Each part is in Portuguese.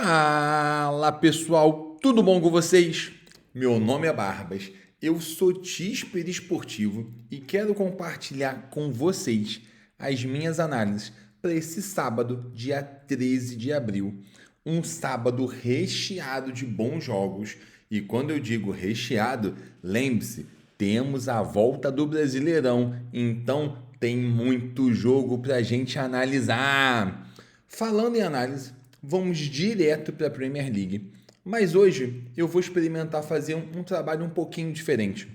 Fala pessoal, tudo bom com vocês? Meu nome é Barbas, eu sou Tisper Esportivo e quero compartilhar com vocês as minhas análises para esse sábado, dia 13 de abril. Um sábado recheado de bons jogos e quando eu digo recheado, lembre-se, temos a volta do Brasileirão, então tem muito jogo para a gente analisar. Falando em análise, vamos direto para a Premier League. Mas hoje eu vou experimentar fazer um trabalho um pouquinho diferente.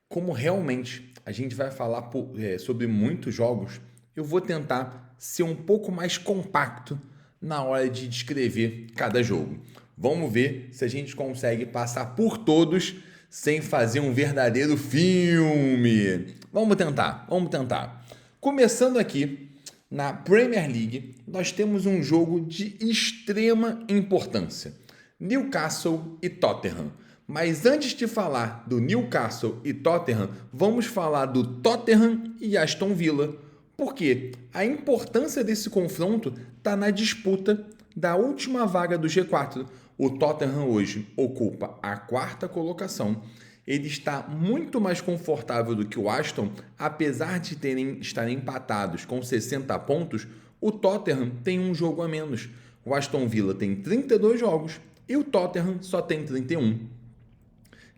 Como realmente a gente vai falar sobre muitos jogos, eu vou tentar ser um pouco mais compacto na hora de descrever cada jogo. Vamos ver se a gente consegue passar por todos sem fazer um verdadeiro filme. Vamos tentar, vamos tentar. Começando aqui na Premier League, nós temos um jogo de extrema importância: Newcastle e Tottenham. Mas antes de falar do Newcastle e Tottenham, vamos falar do Tottenham e Aston Villa. Porque a importância desse confronto está na disputa da última vaga do G4. O Tottenham hoje ocupa a quarta colocação. Ele está muito mais confortável do que o Aston, apesar de estarem empatados com 60 pontos. O Tottenham tem um jogo a menos. O Aston Villa tem 32 jogos e o Tottenham só tem 31.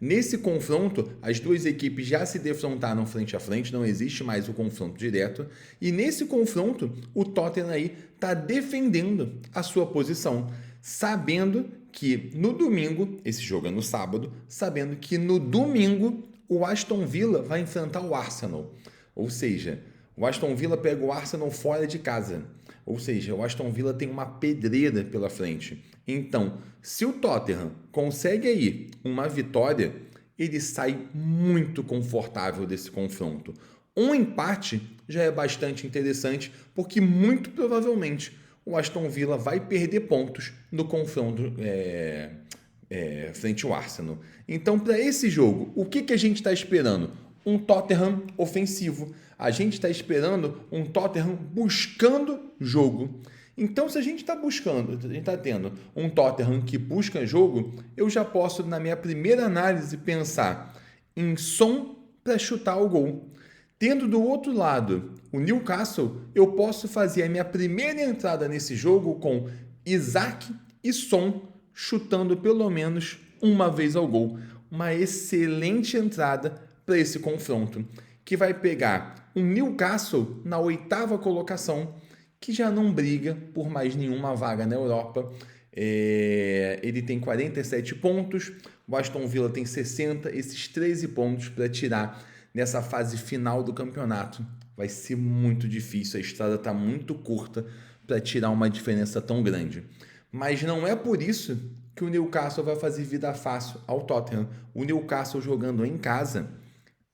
Nesse confronto, as duas equipes já se defrontaram frente a frente, não existe mais o confronto direto. E nesse confronto, o Tottenham aí está defendendo a sua posição, sabendo que no domingo, esse jogo é no sábado, sabendo que no domingo o Aston Villa vai enfrentar o Arsenal. Ou seja, o Aston Villa pega o Arsenal fora de casa. Ou seja, o Aston Villa tem uma pedreira pela frente. Então, se o Tottenham consegue aí uma vitória, ele sai muito confortável desse confronto. Um empate já é bastante interessante, porque muito provavelmente o Aston Villa vai perder pontos no confronto frente ao Arsenal. Então, para esse jogo, o que a gente está esperando? Um Tottenham ofensivo. A gente está esperando um Tottenham buscando jogo. Então, se a gente está buscando, a gente está tendo um Tottenham que busca jogo, eu já posso, na minha primeira análise, pensar em Son para chutar o gol. Tendo do outro lado o Newcastle, eu posso fazer a minha primeira entrada nesse jogo com Isaac e Son chutando pelo menos uma vez ao gol. Uma excelente entrada para esse confronto, que vai pegar um Newcastle na oitava colocação, que já não briga por mais nenhuma vaga na Europa. Ele tem 47 pontos, o Aston Villa tem 60, esses 13 pontos para tirar nessa fase final do campeonato. Vai ser muito difícil, a estrada está muito curta para tirar uma diferença tão grande. Mas não é por isso que o Newcastle vai fazer vida fácil ao Tottenham. O Newcastle jogando em casa,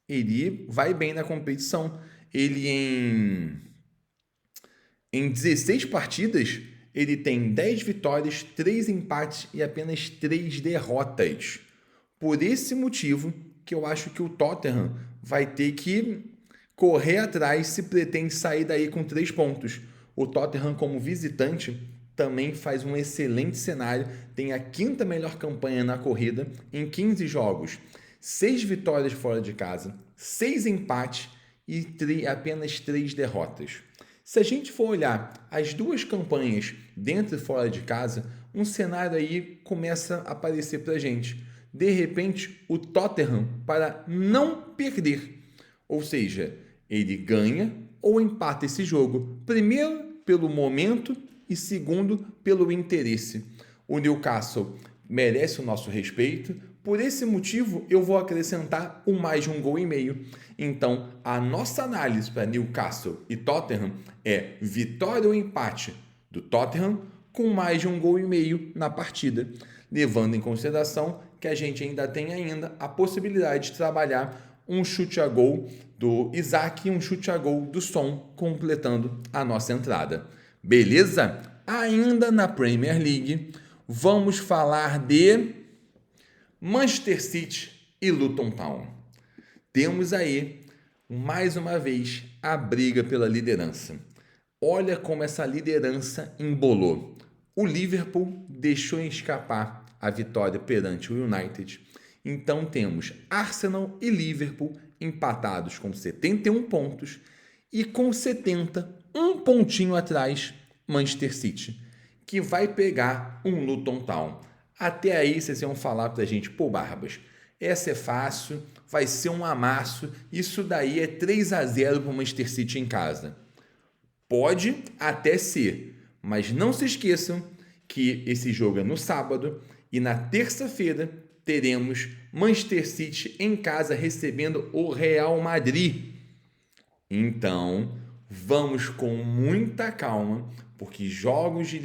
ele vai bem na competição. Ele em 16 partidas, ele tem 10 vitórias, 3 empates e apenas 3 derrotas. Por esse motivo que eu acho que o Tottenham vai ter que correr atrás se pretende sair daí com 3 pontos. O Tottenham, como visitante, também faz um excelente cenário, tem a quinta melhor campanha na corrida em 15 jogos. 6 vitórias fora de casa, 6 empates e apenas 3 derrotas. Se a gente for olhar as duas campanhas dentro e fora de casa, um cenário aí começa a aparecer para a gente. De repente, o Tottenham para não perder. Ou seja, ele ganha ou empata esse jogo. Primeiro, pelo momento e segundo, pelo interesse. O Newcastle merece o nosso respeito. Por esse motivo, eu vou acrescentar o mais de 1,5 gols. Então, a nossa análise para Newcastle e Tottenham é vitória ou empate do Tottenham com mais de 1,5 gols na partida, levando em consideração que a gente ainda tem a possibilidade de trabalhar um chute a gol do Isaac e um chute a gol do Son, completando a nossa entrada. Beleza? Ainda na Premier League, vamos falar de Manchester City e Luton Town. Temos aí, mais uma vez, a briga pela liderança. Olha como essa liderança embolou. O Liverpool deixou escapar a vitória perante o United. Então temos Arsenal e Liverpool empatados com 71 pontos e com 70, um pontinho atrás, Manchester City, que vai pegar um Luton Town. Até aí vocês iam falar pra gente, pô, Barbas, essa é fácil, vai ser um amasso, isso daí é 3-0 para o Manchester City em casa. Pode até ser, mas não se esqueçam que esse jogo é no sábado e na terça-feira teremos Manchester City em casa recebendo o Real Madrid. Então, vamos com muita calma, porque jogos de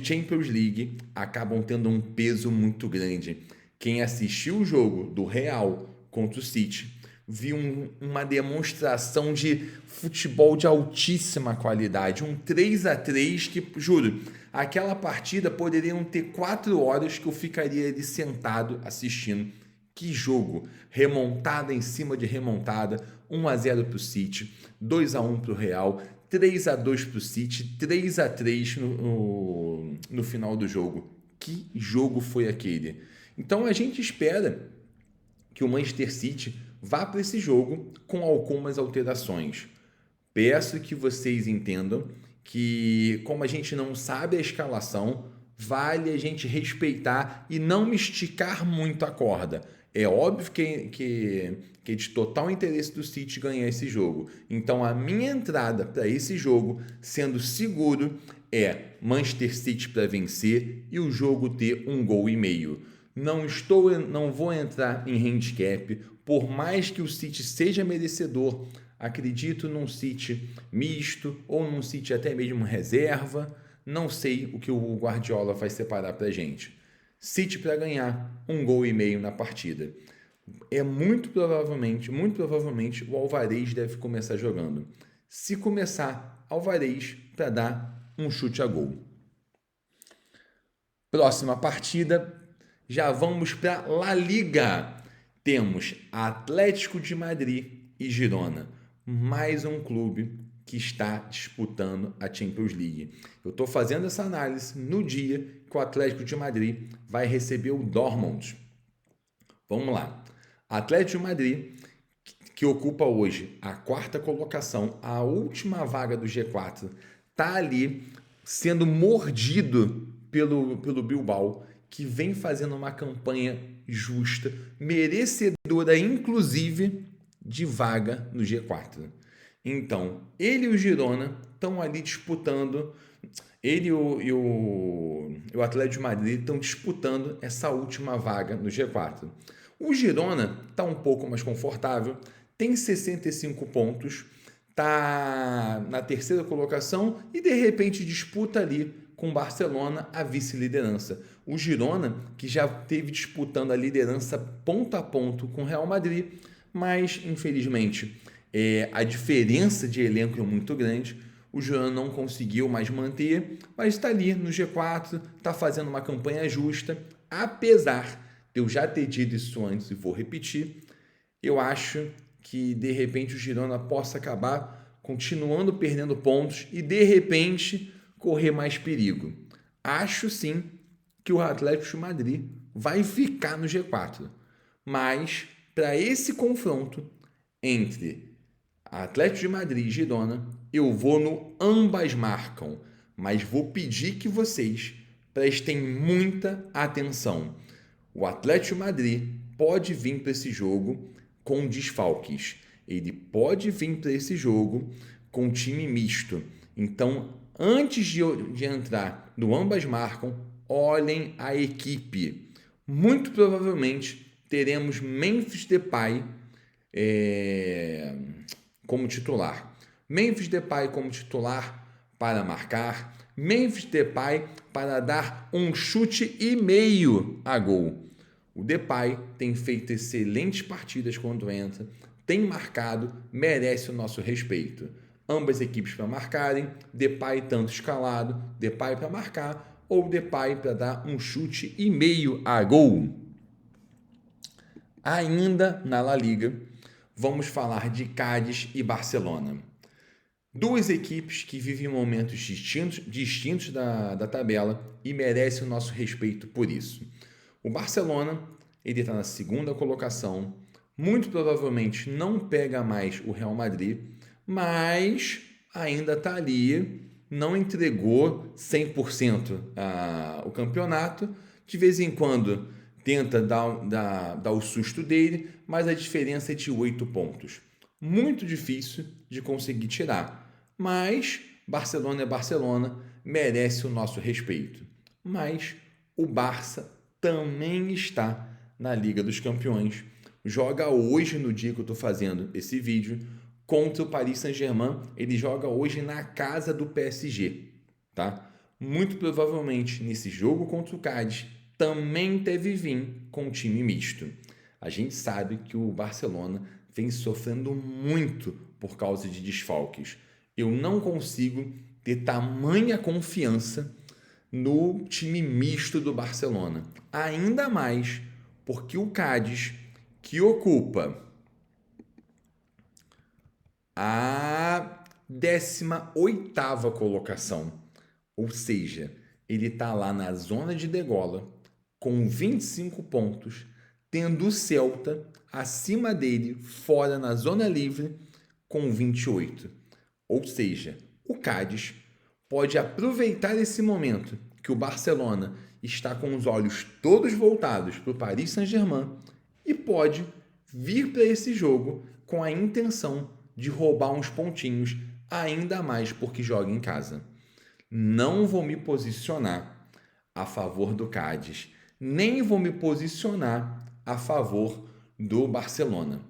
Champions League acabam tendo um peso muito grande. Quem assistiu o jogo do Real contra o City viu uma demonstração de futebol de altíssima qualidade, um 3-3 que, juro, aquela partida poderiam ter 4 horas que eu ficaria ali sentado assistindo. Que jogo! Remontada em cima de remontada, 1-0 para o City, 2-1 para o Real, 3-2 para o City, 3-3 no final do jogo. Que jogo foi aquele? Então a gente espera que o Manchester City vá para esse jogo com algumas alterações. Peço que vocês entendam que, como a gente não sabe a escalação, vale a gente respeitar e não me esticar muito a corda. É óbvio que é de total interesse do City ganhar esse jogo. Então, a minha entrada para esse jogo, sendo seguro, é Manchester City para vencer e o jogo ter 1,5 gols. Não vou entrar em handicap, por mais que o City seja merecedor. Acredito num City misto ou num City até mesmo reserva. Não sei o que o Guardiola vai separar para a gente. City para ganhar 1,5 gols na partida. É muito provavelmente, o Alvarez deve começar jogando. Se começar, Alvarez para dar um chute a gol. Próxima partida, já vamos para La Liga. Temos Atlético de Madrid e Girona. Mais um clube que está disputando a Champions League. Eu estou fazendo essa análise no dia que o Atlético de Madrid vai receber o Dortmund. Vamos lá. Atlético de Madrid, que ocupa hoje a 4ª colocação, a última vaga do G4, está ali sendo mordido pelo Bilbao, que vem fazendo uma campanha justa, merecedora, inclusive, de vaga no G4. Então, ele e o Girona estão ali disputando, ele e o Atlético de Madrid estão disputando essa última vaga no G4. O Girona está um pouco mais confortável, tem 65 pontos, está na 3ª colocação e de repente disputa ali com o Barcelona a vice-liderança. O Girona, que já teve disputando a liderança ponto a ponto com o Real Madrid, mas infelizmente a diferença de elenco é muito grande. O Girona não conseguiu mais manter, mas está ali no G4, está fazendo uma campanha justa, apesar de eu já ter dito isso antes e vou repetir. Eu acho que de repente o Girona possa acabar continuando perdendo pontos e de repente correr mais perigo. Acho sim que o Atlético de Madrid vai ficar no G4, mas para esse confronto entre Atlético de Madrid e Girona, eu vou no ambas marcam, mas vou pedir que vocês prestem muita atenção. O Atlético de Madrid pode vir para esse jogo com desfalques. Ele pode vir para esse jogo com time misto. Então, antes de entrar no ambas marcam, olhem a equipe. Muito provavelmente teremos Memphis Depay como titular. Memphis Depay como titular para marcar. Memphis Depay para dar um chute e meio a gol. O Depay tem feito excelentes partidas quando entra, tem marcado, merece o nosso respeito. Ambas equipes para marcarem, Depay tanto escalado, Depay para marcar ou Depay para dar um chute e meio a gol. Ainda na La Liga, vamos falar de Cádiz e Barcelona. Duas equipes que vivem momentos distintos da tabela e merecem o nosso respeito por isso. O Barcelona, ele está na segunda colocação, muito provavelmente não pega mais o Real Madrid, mas ainda está ali, não entregou 100% o campeonato, de vez em quando tenta dar o susto dele, mas a diferença é de 8 pontos. Muito difícil de conseguir tirar, mas Barcelona é Barcelona, merece o nosso respeito. Mas o Barça também está na Liga dos Campeões, joga hoje, no dia que eu estou fazendo esse vídeo, contra o Paris Saint-Germain. Ele joga hoje na casa do PSG, tá? Muito provavelmente nesse jogo contra o Cádiz também deve vir com um time misto. A gente sabe que o Barcelona vem sofrendo muito por causa de desfalques. Eu não consigo ter tamanha confiança no time misto do Barcelona. Ainda mais porque o Cádiz, que ocupa a 18ª colocação, ou seja, ele está lá na zona de degola com 25 pontos, tendo o Celta acima dele, fora na zona livre, com 28. Ou seja, o Cádiz pode aproveitar esse momento que o Barcelona está com os olhos todos voltados para o Paris Saint-Germain e pode vir para esse jogo com a intenção de roubar uns pontinhos, ainda mais porque joga em casa. Não vou me posicionar a favor do Cádiz, nem vou me posicionar a favor do Barcelona.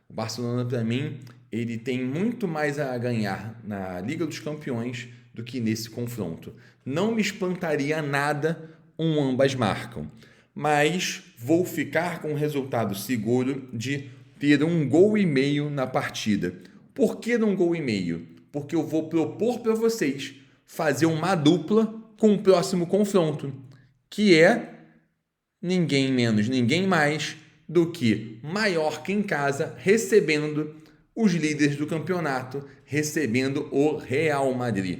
O Barcelona, para mim, ele tem muito mais a ganhar na Liga dos Campeões do que nesse confronto. Não me espantaria nada ambas marcam, mas vou ficar com o resultado seguro de ter 1,5 gols na partida. Por que 1,5 gols? Porque eu vou propor para vocês fazer uma dupla com o próximo confronto, que é ninguém menos, ninguém mais do que Mallorca em casa, recebendo os líderes do campeonato, recebendo o Real Madrid.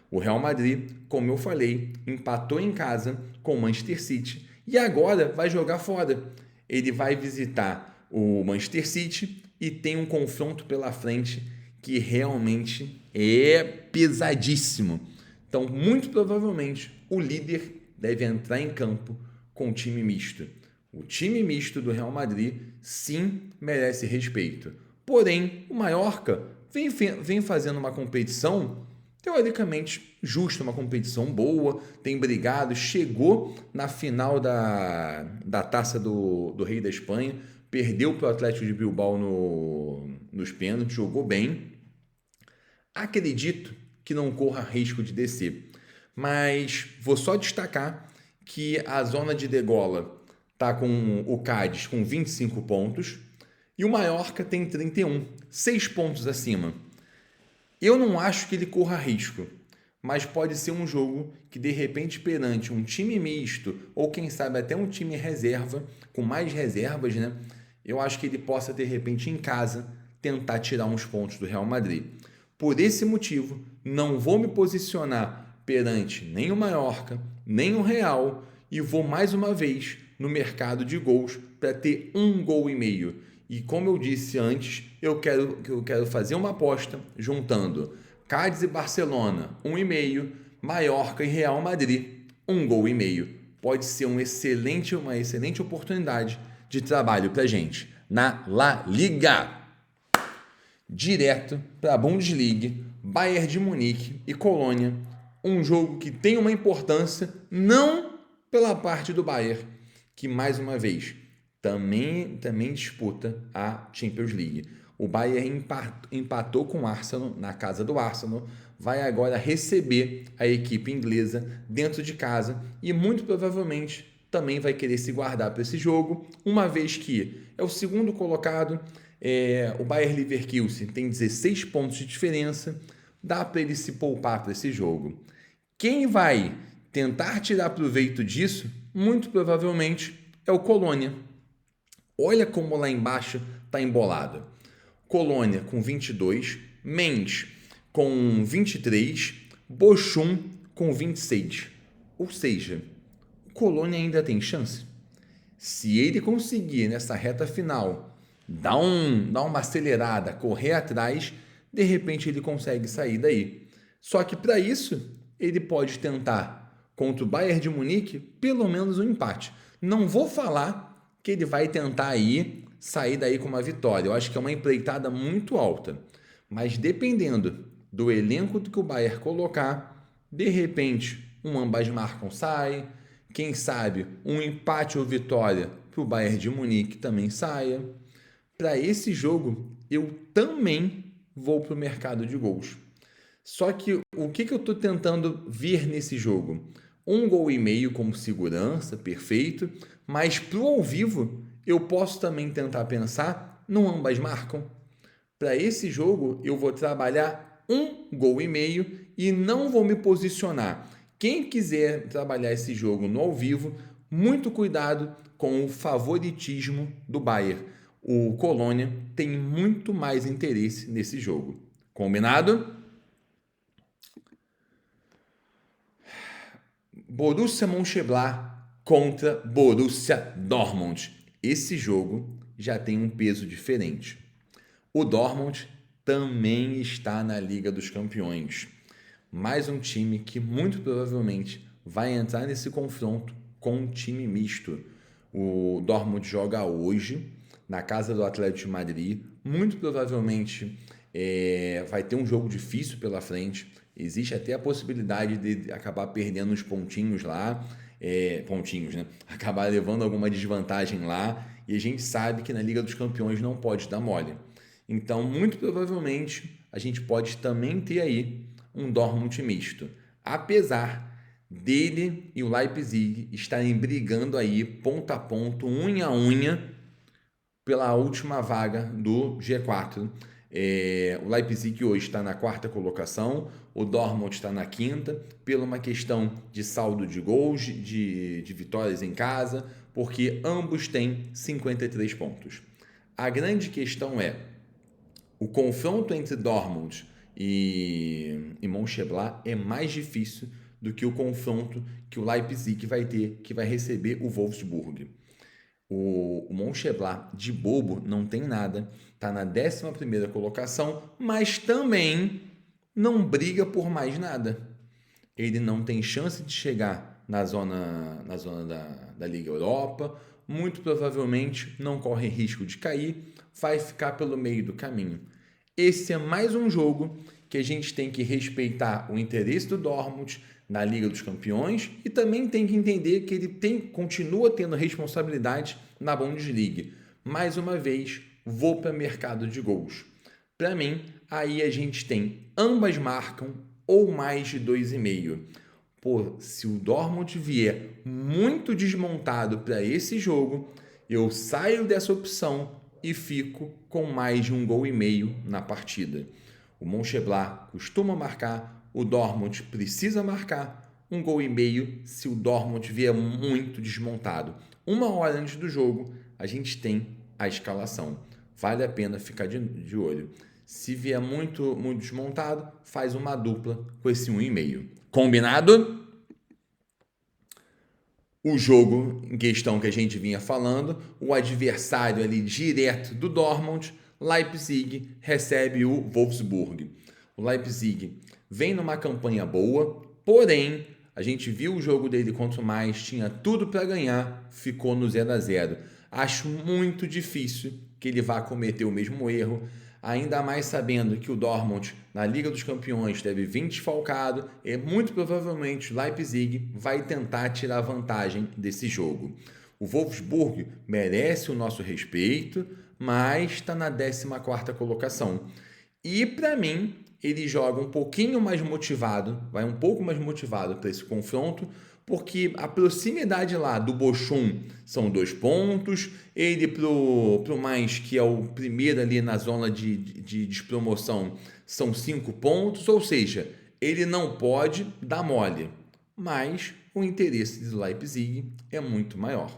O Real Madrid, como eu falei, empatou em casa com o Manchester City e agora vai jogar fora. Ele vai visitar o Manchester City e tem um confronto pela frente que realmente é pesadíssimo. Então, muito provavelmente, o líder deve entrar em campo com o time misto. O time misto do Real Madrid, sim, merece respeito. Porém, o Mallorca vem fazendo uma competição teoricamente justa, uma competição boa, tem brigado, chegou na final da Taça do Rei da Espanha, perdeu para o Atlético de Bilbao nos pênaltis, jogou bem. Acredito que não corra risco de descer, mas vou só destacar que a zona de degola está com o Cádiz com 25 pontos e o Mallorca tem 31, 6 pontos acima. Eu não acho que ele corra risco, mas pode ser um jogo que, de repente, perante um time misto, ou quem sabe até um time reserva, com mais reservas, né? Eu acho que ele possa, de repente, em casa, tentar tirar uns pontos do Real Madrid. Por esse motivo, não vou me posicionar perante nem o Mallorca, nem o Real, e vou mais uma vez no mercado de gols para ter 1,5 gols. E como eu disse antes, eu quero fazer uma aposta juntando Cádiz e Barcelona, 1,5, Mallorca e Real Madrid, 1,5 gols. Pode ser uma excelente oportunidade de trabalho para a gente na La Liga. Direto para a Bundesliga, Bayern de Munique e Colônia, um jogo que tem uma importância não pela parte do Bayern, que mais uma vez também disputa a Champions League. O Bayern empatou com o Arsenal na casa do Arsenal, vai agora receber a equipe inglesa dentro de casa e muito provavelmente também vai querer se guardar para esse jogo, uma vez que é o segundo colocado, o Bayer Leverkusen tem 16 pontos de diferença, dá para ele se poupar para esse jogo. Quem vai tentar tirar proveito disso, muito provavelmente, é o Colônia. Olha como lá embaixo está embolado. Colônia com 22, Mainz com 23, Bochum com 26. Ou seja, o Colônia ainda tem chance. Se ele conseguir, nessa reta final, dar uma acelerada, correr atrás, de repente ele consegue sair daí. Só que para isso, ele pode tentar, contra o Bayern de Munique, pelo menos um empate. Não vou falar que ele vai tentar aí sair daí com uma vitória. Eu acho que é uma empreitada muito alta. Mas dependendo do elenco que o Bayern colocar, de repente, um ambas marcam sai, quem sabe um empate ou vitória para o Bayern de Munique também saia. Para esse jogo, eu também vou para o mercado de gols. Só que o que eu estou tentando ver nesse jogo? Um gol e meio como segurança, perfeito, mas para o ao vivo eu posso também tentar pensar no ambas marcam. Para esse jogo eu vou trabalhar um gol e meio e não vou me posicionar. Quem quiser trabalhar esse jogo no ao vivo, muito cuidado com o favoritismo do Bayern. O Colônia tem muito mais interesse nesse jogo. Combinado? Borussia Mönchengladbach contra Borussia Dortmund. Esse jogo já tem um peso diferente. O Dortmund também está na Liga dos Campeões. Mais um time que muito provavelmente vai entrar nesse confronto com um time misto. O Dortmund joga hoje na casa do Atlético de Madrid. Muito provavelmente vai ter um jogo difícil pela frente. Existe até a possibilidade de acabar perdendo uns pontinhos lá. Pontinhos, né? Acabar levando alguma desvantagem lá. E a gente sabe que na Liga dos Campeões não pode dar mole. Então, muito provavelmente, a gente pode também ter aí um Dortmund misto. Apesar dele e o Leipzig estarem brigando aí ponto a ponto, unha a unha, pela última vaga do G4. O Leipzig hoje está na quarta colocação, o Dortmund está na quinta, pela uma questão de saldo de gols, de vitórias em casa, porque ambos têm 53 pontos. A grande questão é o confronto entre Dortmund e Mönchengladbach é mais difícil do que o confronto que o Leipzig vai ter, que vai receber o Wolfsburg. O Mönchengladbach de bobo não tem nada, está na 11ª colocação, mas também não briga por mais nada. Ele não tem chance de chegar na zona da Liga Europa, muito provavelmente não corre risco de cair, vai ficar pelo meio do caminho. Esse é mais um jogo que a gente tem que respeitar o interesse do Dortmund na Liga dos Campeões e também tem que entender que ele continua tendo responsabilidade na Bundesliga. Mais uma vez, vou para mercado de gols. Para mim, aí a gente tem ambas marcam ou mais de 2,5. Pô, se o Dortmund vier muito desmontado para esse jogo, eu saio dessa opção e fico com mais de 1,5 gols na partida. O Mönchengladbach costuma marcar, o Dortmund precisa marcar 1,5 gols se o Dortmund vier muito desmontado. 1 hora antes do jogo, a gente tem a escalação. Vale a pena ficar de olho. Se vier muito desmontado, faz uma dupla com esse 1,5. Combinado? O jogo em questão que a gente vinha falando, o adversário ali direto do Dortmund, Leipzig, recebe o Wolfsburg. O Leipzig vem numa campanha boa, porém, a gente viu o jogo dele contra o Mainz, tinha tudo para ganhar, ficou no 0-0. Acho muito difícil que ele vá cometer o mesmo erro, ainda mais sabendo que o Dortmund na Liga dos Campeões deve vir desfalcado e muito provavelmente o Leipzig vai tentar tirar vantagem desse jogo. O Wolfsburg merece o nosso respeito, mas está na 14ª colocação. E para mim, ele joga um pouquinho mais motivado, vai um pouco mais motivado para esse confronto, porque a proximidade lá do Bochum são 2 pontos, ele pro Mainz, que é o primeiro ali na zona de despromoção, são 5 pontos, ou seja, ele não pode dar mole, mas o interesse do Leipzig é muito maior.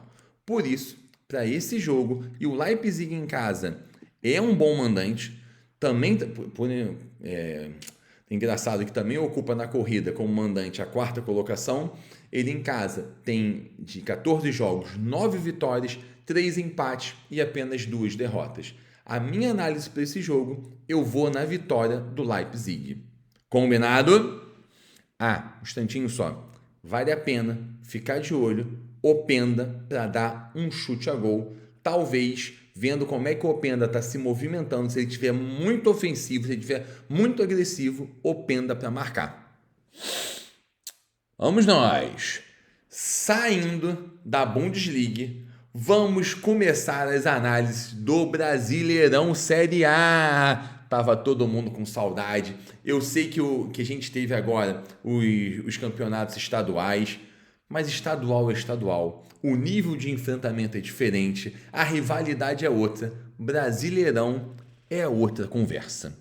Por isso, para esse jogo, e o Leipzig em casa é um bom mandante, também Engraçado que também ocupa na corrida como mandante a quarta colocação. Ele em casa tem de 14 jogos, 9 vitórias, 3 empates e apenas 2 derrotas. A minha análise para esse jogo, eu vou na vitória do Leipzig. Combinado? Um instantinho só. Vale a pena ficar de olho Openda para dar um chute a gol. Talvez, vendo como é que o Openda está se movimentando, se ele estiver muito ofensivo, se ele estiver muito agressivo, Openda para marcar. Vamos nós! Saindo da Bundesliga, vamos começar as análises do Brasileirão Série A. Tava todo mundo com saudade. Eu sei que a gente teve agora os campeonatos estaduais, mas estadual é estadual. O nível de enfrentamento é diferente, a rivalidade é outra. Brasileirão é outra conversa.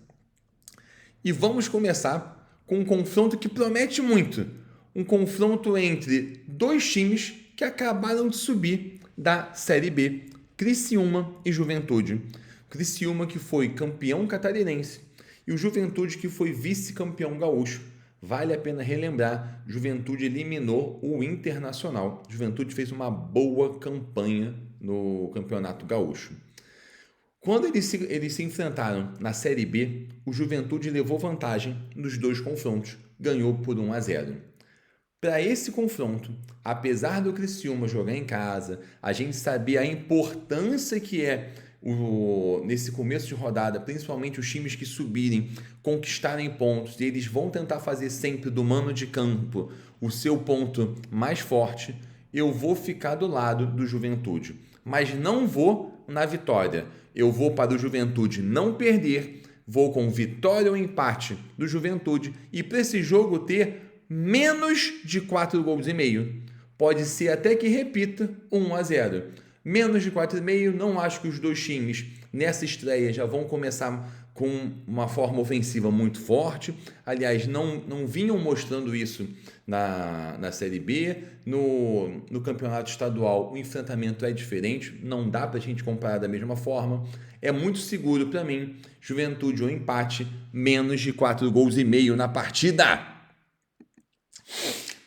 E vamos começar com um confronto que promete muito. Um confronto entre dois times que acabaram de subir da Série B, Criciúma e Juventude. Criciúma que foi campeão catarinense e o Juventude que foi vice-campeão gaúcho. Vale a pena relembrar, Juventude eliminou o Internacional. Juventude fez uma boa campanha no Campeonato Gaúcho. Quando eles se enfrentaram na Série B, o Juventude levou vantagem nos dois confrontos, ganhou por 1-0. Para esse confronto, apesar do Criciúma jogar em casa, a gente sabia a importância que é nesse começo de rodada, principalmente os times que subirem, conquistarem pontos, e eles vão tentar fazer sempre do mano de campo o seu ponto mais forte. Eu vou ficar do lado do Juventude, mas não vou na vitória. Eu vou para o Juventude não perder, vou com vitória ou empate do Juventude e para esse jogo ter menos de 4,5 gols. Pode ser até que repita 1-0. Menos de 4,5, não acho que os dois times nessa estreia já vão começar com uma forma ofensiva muito forte. Aliás, não vinham mostrando isso na Série B. No campeonato estadual, o enfrentamento é diferente, não dá para a gente comparar da mesma forma. É muito seguro para mim, Juventude ou empate, menos de 4,5 gols na partida.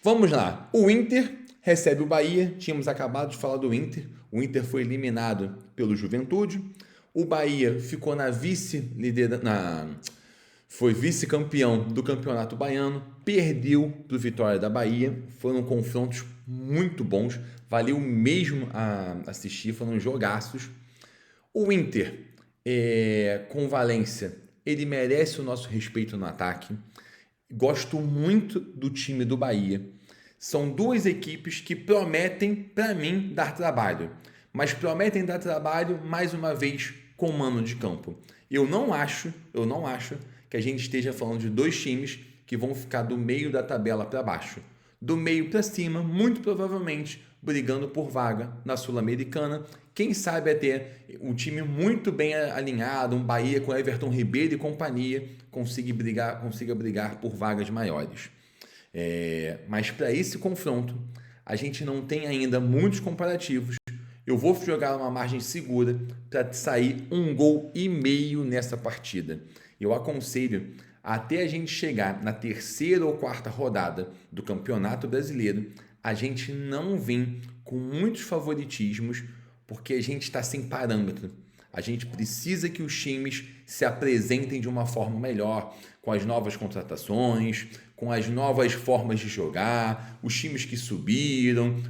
Vamos lá, o Inter recebe o Bahia, tínhamos acabado de falar do Inter, o Inter foi eliminado pelo Juventude, o Bahia ficou foi vice-campeão do Campeonato Baiano, perdeu para o Vitória da Bahia, foram confrontos muito bons, valeu mesmo a assistir, foram jogaços. O Inter, com Valência, ele merece o nosso respeito no ataque. Gosto muito do time do Bahia. São duas equipes que prometem, para mim, dar trabalho. Mas prometem dar trabalho, mais uma vez, com mano de campo. Eu não acho que a gente esteja falando de dois times que vão ficar do meio da tabela para baixo. Do meio para cima, muito provavelmente, brigando por vaga na Sul-Americana. Quem sabe até um time muito bem alinhado, um Bahia com Everton Ribeiro e companhia, consiga brigar por vagas maiores. Mas para esse confronto, a gente não tem ainda muitos comparativos. Eu vou jogar uma margem segura para sair 1,5 gols nessa partida. Eu aconselho até a gente chegar na terceira ou quarta rodada do Campeonato Brasileiro, a gente não vir com muitos favoritismos, porque a gente está sem parâmetro. A gente precisa que os times se apresentem de uma forma melhor, com as novas contratações, com as novas formas de jogar, os times que subiram,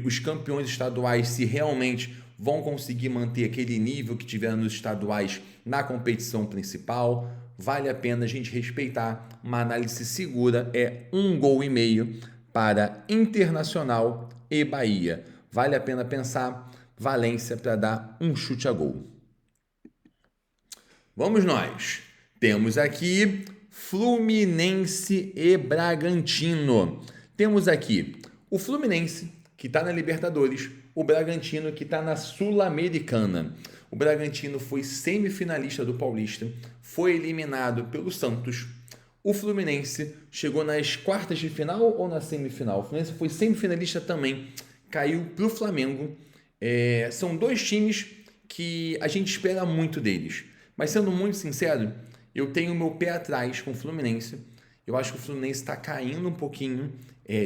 os campeões estaduais, se realmente vão conseguir manter aquele nível que tiveram nos estaduais na competição principal. Vale a pena a gente respeitar. Uma análise segura é 1,5 gols para Internacional e Bahia. Vale a pena pensar Valência para dar um chute a gol. Vamos nós. Temos aqui Fluminense e Bragantino. Temos aqui o Fluminense, que está na Libertadores, o Bragantino, que está na Sul-Americana. O Bragantino foi semifinalista do Paulista, foi eliminado pelo Santos. O Fluminense chegou nas quartas de final ou na semifinal? O Fluminense foi semifinalista também, caiu para o Flamengo. São dois times que a gente espera muito deles. Mas sendo muito sincero, eu tenho o meu pé atrás com o Fluminense. Eu acho que o Fluminense está caindo um pouquinho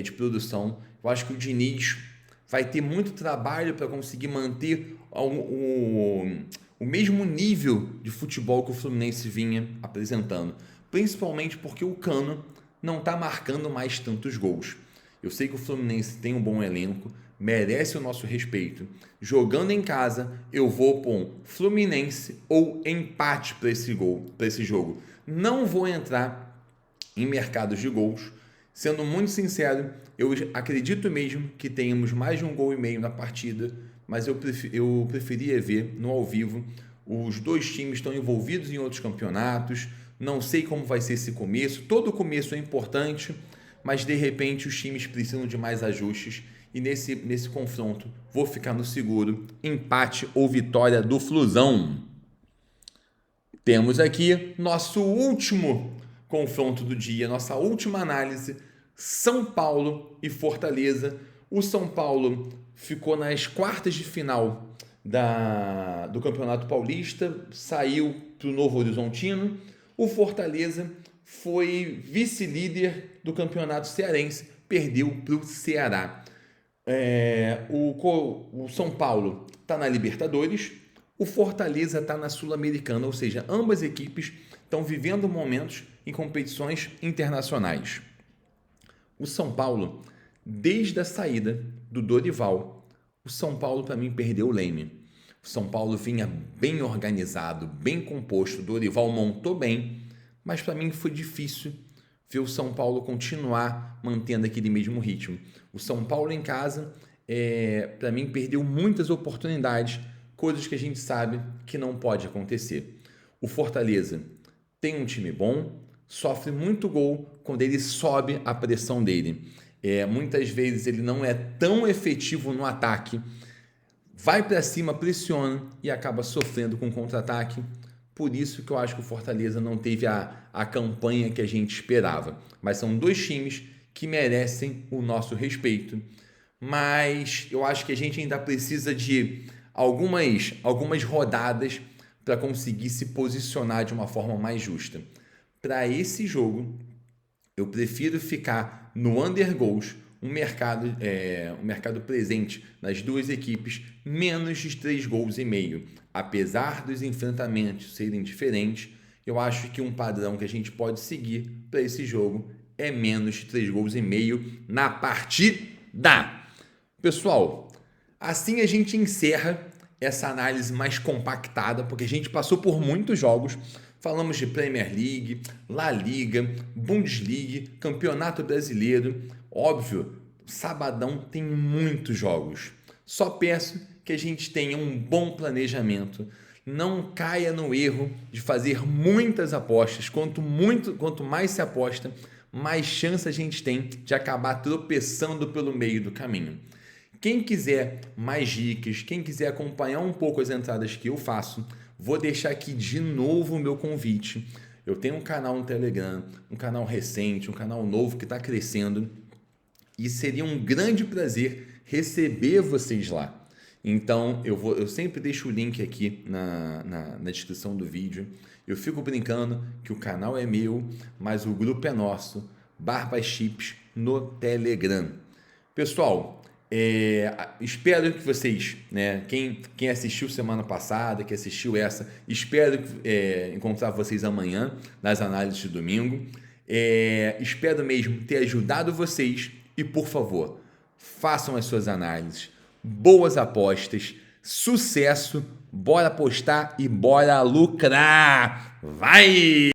de produção. Eu acho que o Diniz vai ter muito trabalho para conseguir manter o mesmo nível de futebol que o Fluminense vinha apresentando. Principalmente porque o Cano não está marcando mais tantos gols. Eu sei que o Fluminense tem um bom elenco, merece o nosso respeito. Jogando em casa, eu vou pôr Fluminense ou empate para esse jogo. Não vou entrar em mercados de gols. Sendo muito sincero, eu acredito mesmo que tenhamos mais de 1,5 gols na partida, mas eu preferia ver no ao vivo. Os dois times estão envolvidos em outros campeonatos, não sei como vai ser esse começo. Todo começo é importante, mas de repente os times precisam de mais ajustes e nesse confronto vou ficar no seguro, empate ou vitória do Flusão. Temos aqui nosso último confronto do dia, nossa última análise, São Paulo e Fortaleza. O São Paulo ficou nas quartas de final do Campeonato Paulista, saiu para o Novo Horizontino. O Fortaleza foi vice-líder do Campeonato Cearense, perdeu para o Ceará. O São Paulo está na Libertadores, o Fortaleza está na Sul-Americana, ou seja, ambas equipes estão vivendo momentos em competições internacionais. O São Paulo, desde a saída do Dorival, o São Paulo para mim perdeu o leme. O São Paulo vinha bem organizado, bem composto, o Dorival montou bem, mas para mim foi difícil ver o São Paulo continuar mantendo aquele mesmo ritmo. O São Paulo em casa, para mim, perdeu muitas oportunidades, coisas que a gente sabe que não pode acontecer. O Fortaleza tem um time bom, sofre muito gol quando ele sobe a pressão dele. Muitas vezes ele não é tão efetivo no ataque, vai para cima, pressiona e acaba sofrendo com contra-ataque. Por isso que eu acho que o Fortaleza não teve a campanha que a gente esperava. Mas são dois times que merecem o nosso respeito. Mas eu acho que a gente ainda precisa de algumas rodadas para conseguir se posicionar de uma forma mais justa. Para esse jogo, eu prefiro ficar no under goals, um mercado presente nas duas equipes, menos de 3,5 gols. Apesar dos enfrentamentos serem diferentes, eu acho que um padrão que a gente pode seguir para esse jogo é menos de 3,5 gols na partida. Pessoal, assim a gente encerra essa análise mais compactada, porque a gente passou por muitos jogos. Falamos de Premier League, La Liga, Bundesliga, Campeonato Brasileiro. Óbvio, sabadão tem muitos jogos. Só peço que a gente tenha um bom planejamento. Não caia no erro de fazer muitas apostas. Quanto mais se aposta, mais chance a gente tem de acabar tropeçando pelo meio do caminho. Quem quiser mais dicas, quem quiser acompanhar um pouco as entradas que eu faço, vou deixar aqui de novo o meu convite. Eu tenho um canal no Telegram, um canal recente, um canal novo que está crescendo e seria um grande prazer receber vocês lá. Então, eu sempre deixo o link aqui na descrição do vídeo. Eu fico brincando que o canal é meu, mas o grupo é nosso, Barbas Chips, no Telegram. Pessoal, espero que vocês, né, quem assistiu semana passada, que assistiu essa, espero encontrar vocês amanhã nas análises de domingo. Espero mesmo ter ajudado vocês e, por favor, façam as suas análises, boas apostas, sucesso, bora apostar e bora lucrar! Vai!